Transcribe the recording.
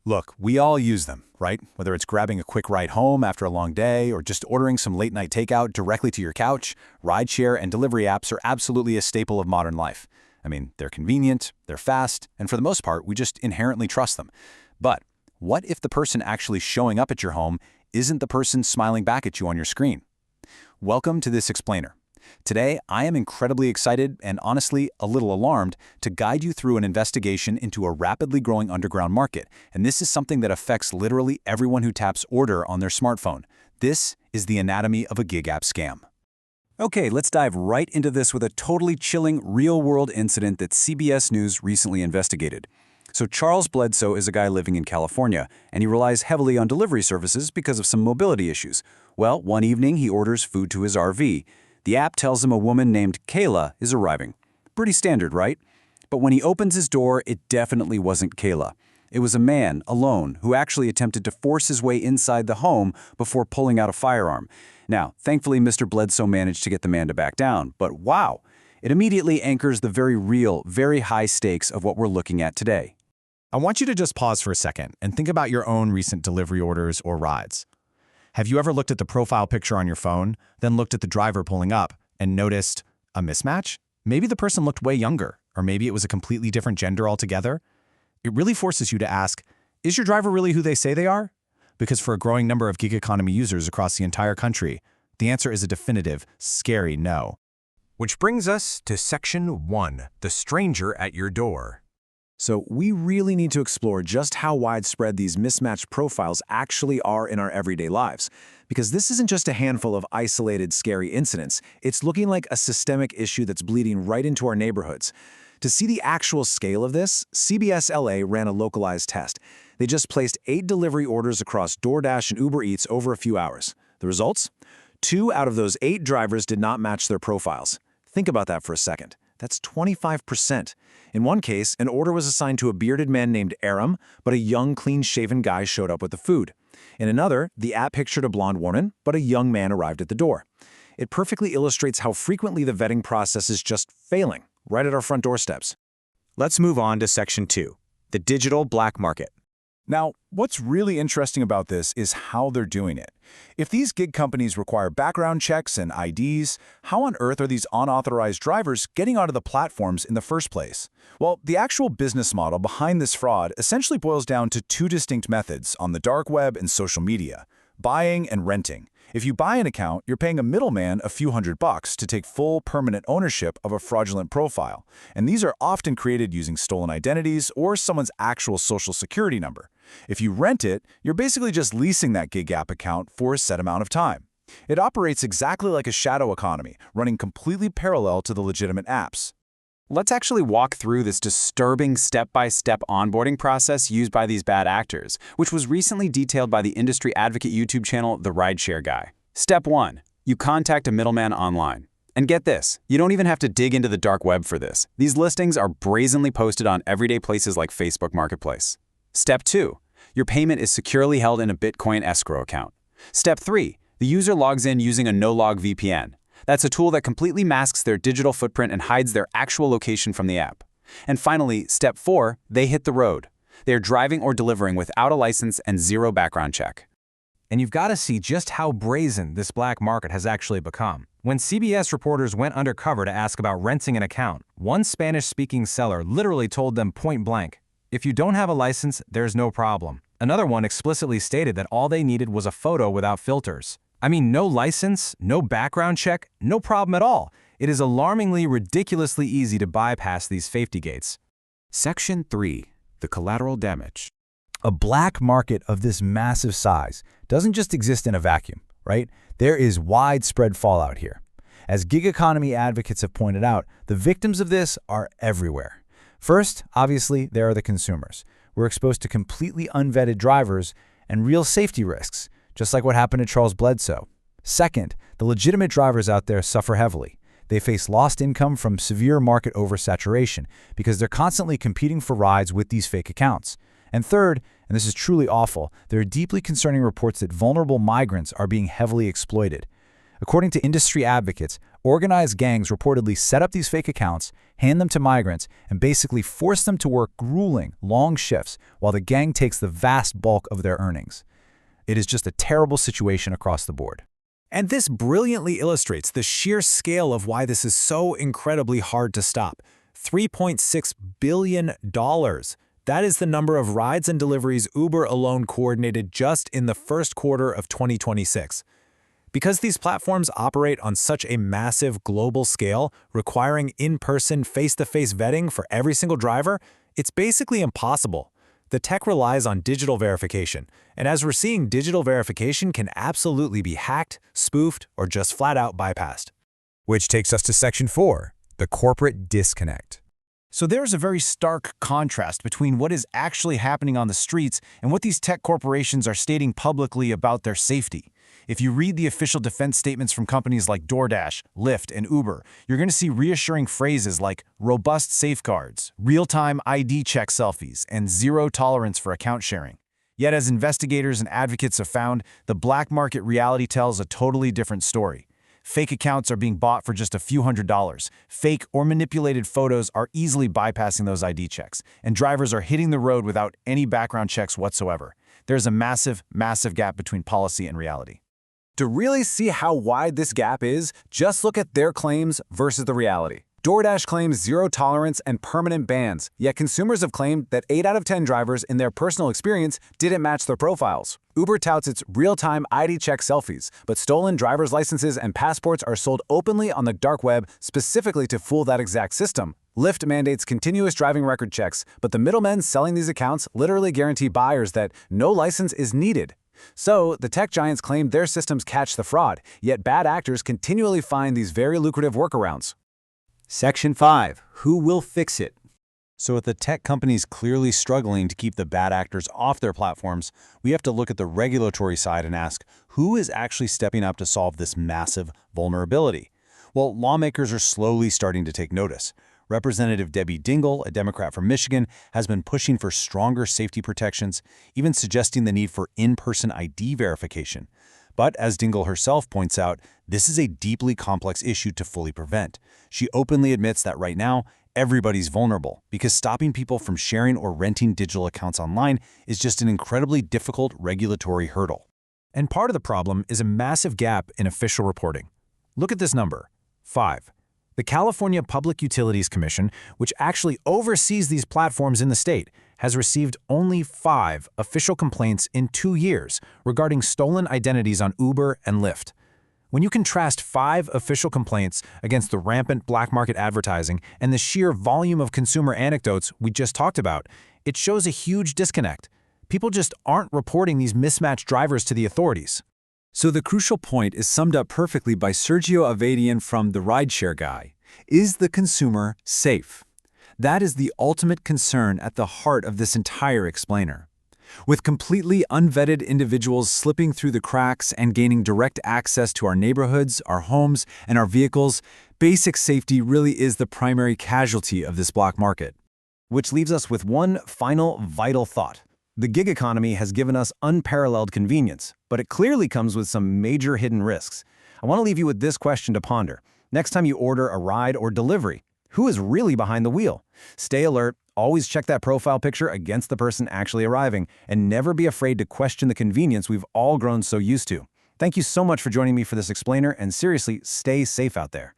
Look, we all use them, right? Whether it's grabbing a quick ride home after a long day or just ordering some late-night takeout directly to your couch, rideshare and delivery apps are absolutely a staple of modern life. I mean, they're convenient, they're fast, and for the most part, we just inherently trust them. But what if the person actually showing up at your home isn't the person smiling back at you on your screen? Welcome to This Explainer. Today, I am incredibly excited and honestly a little alarmed to guide you through an investigation into a rapidly growing underground market, and this is something that affects literally everyone who taps order on their smartphone. This is the anatomy of a gig app scam. Okay, let's dive right into this with a totally chilling, real-world incident that CBS News recently investigated. So Charles Bledsoe is a guy living in California, and he relies heavily on delivery services because of some mobility issues. Well, one evening he orders food to his RV. The app tells him a woman named Kayla is arriving. Pretty standard, right? But when he opens his door, it definitely wasn't Kayla. It was a man, alone, who actually attempted to force his way inside the home before pulling out a firearm. Now, thankfully, Mr. Bledsoe managed to get the man to back down, but wow! It immediately anchors the very real, very high stakes of what we're looking at today. I want you to just pause for a second and think about your own recent delivery orders or rides. Have you ever looked at the profile picture on your phone, then looked at the driver pulling up, and noticed a mismatch? Maybe the person looked way younger, or maybe it was a completely different gender altogether. It really forces you to ask, is your driver really who they say they are? Because for a growing number of gig economy users across the entire country, the answer is a definitive, scary no. Which brings us to Section 1, the stranger at your door. So we really need to explore just how widespread these mismatched profiles actually are in our everyday lives. Because this isn't just a handful of isolated, scary incidents. It's looking like a systemic issue that's bleeding right into our neighborhoods. To see the actual scale of this, CBS LA ran a localized test. They just placed 8 delivery orders across DoorDash and Uber Eats over a few hours. The results? 2 out of those 8 drivers did not match their profiles. Think about that for a second. That's 25%. In one case, an order was assigned to a bearded man named Aram, but a young, clean-shaven guy showed up with the food. In another, the app pictured a blonde woman, but a young man arrived at the door. It perfectly illustrates how frequently the vetting process is just failing, right at our front doorsteps. Let's move on to Section 2, the digital black market. Now, what's really interesting about this is how they're doing it. If these gig companies require background checks and IDs, how on earth are these unauthorized drivers getting onto the platforms in the first place? Well, the actual business model behind this fraud essentially boils down to 2 distinct methods on the dark web and social media: buying and renting. If you buy an account, you're paying a middleman a few $100 to take full permanent ownership of a fraudulent profile. And these are often created using stolen identities or someone's actual social security number. If you rent it, you're basically just leasing that gig app account for a set amount of time. It operates exactly like a shadow economy, running completely parallel to the legitimate apps. Let's actually walk through this disturbing step-by-step onboarding process used by these bad actors, which was recently detailed by the industry advocate YouTube channel, The Rideshare Guy. Step 1. You contact a middleman online. And get this, you don't even have to dig into the dark web for this. These listings are brazenly posted on everyday places like Facebook Marketplace. Step 2. Your payment is securely held in a Bitcoin escrow account. Step 3. The user logs in using a no-log VPN. That's a tool that completely masks their digital footprint and hides their actual location from the app. And finally, Step 4, they hit the road. They are driving or delivering without a license and zero background check. And you've got to see just how brazen this black market has actually become. When CBS reporters went undercover to ask about renting an account, one Spanish-speaking seller literally told them point blank, "If you don't have a license, there's no problem." Another one explicitly stated that all they needed was a photo without filters. I mean, no license, no background check, no problem at all. It is alarmingly, ridiculously easy to bypass these safety gates. Section 3, the collateral damage. A black market of this massive size doesn't just exist in a vacuum, right? There is widespread fallout here. As gig economy advocates have pointed out, the victims of this are everywhere. First, obviously, there are the consumers. We're exposed to completely unvetted drivers and real safety risks, just like what happened to Charles Bledsoe. Second, the legitimate drivers out there suffer heavily. They face lost income from severe market oversaturation because they're constantly competing for rides with these fake accounts. And third, and this is truly awful, there are deeply concerning reports that vulnerable migrants are being heavily exploited. According to industry advocates, Organized gangs reportedly set up these fake accounts, hand them to migrants, and basically force them to work grueling, long shifts while the gang takes the vast bulk of their earnings. It is just a terrible situation across the board. And this brilliantly illustrates the sheer scale of why this is so incredibly hard to stop. $3.6 billion. That is the number of rides and deliveries Uber alone coordinated just in the first quarter of 2026. Because these platforms operate on such a massive global scale, requiring in-person, face-to-face vetting for every single driver, it's basically impossible. The tech relies on digital verification, and as we're seeing, digital verification can absolutely be hacked, spoofed, or just flat-out bypassed. Which takes us to Section 4, the corporate disconnect. So there's a very stark contrast between what is actually happening on the streets and what these tech corporations are stating publicly about their safety. If you read the official defense statements from companies like DoorDash, Lyft, and Uber, you're going to see reassuring phrases like robust safeguards, real-time ID check selfies, and zero tolerance for account sharing. Yet as investigators and advocates have found, the black market reality tells a totally different story. Fake accounts are being bought for just a few $100s. Fake or manipulated photos are easily bypassing those ID checks, and drivers are hitting the road without any background checks whatsoever. There's a massive, massive gap between policy and reality. To really see how wide this gap is, just look at their claims versus the reality. DoorDash claims zero tolerance and permanent bans, yet consumers have claimed that 8 out of 10 drivers in their personal experience didn't match their profiles. Uber touts its real-time ID check selfies, but stolen driver's licenses and passports are sold openly on the dark web specifically to fool that exact system. Lyft mandates continuous driving record checks, but the middlemen selling these accounts literally guarantee buyers that no license is needed. So, the tech giants claim their systems catch the fraud, yet bad actors continually find these very lucrative workarounds. Section 5. Who will fix it? So with the tech companies clearly struggling to keep the bad actors off their platforms, we have to look at the regulatory side and ask, who is actually stepping up to solve this massive vulnerability? Well, lawmakers are slowly starting to take notice. Representative Debbie Dingell, a Democrat from Michigan, has been pushing for stronger safety protections, even suggesting the need for in-person ID verification. But as Dingell herself points out, this is a deeply complex issue to fully prevent. She openly admits that right now, everybody's vulnerable, because stopping people from sharing or renting digital accounts online is just an incredibly difficult regulatory hurdle. And part of the problem is a massive gap in official reporting. Look at this number, 5. The California Public Utilities Commission, which actually oversees these platforms in the state, has received only 5 official complaints in 2 years regarding stolen identities on Uber and Lyft. When you contrast 5 official complaints against the rampant black market advertising and the sheer volume of consumer anecdotes we just talked about, it shows a huge disconnect. People just aren't reporting these mismatched drivers to the authorities. So the crucial point is summed up perfectly by Sergio Avedian from The Rideshare Guy. Is the consumer safe? That is the ultimate concern at the heart of this entire explainer. With completely unvetted individuals slipping through the cracks and gaining direct access to our neighborhoods, our homes, and our vehicles, basic safety really is the primary casualty of this black market. Which leaves us with one final vital thought. The gig economy has given us unparalleled convenience, but it clearly comes with some major hidden risks. I want to leave you with this question to ponder. Next time you order a ride or delivery, who is really behind the wheel? Stay alert, always check that profile picture against the person actually arriving, and never be afraid to question the convenience we've all grown so used to. Thank you so much for joining me for this explainer, and seriously, stay safe out there.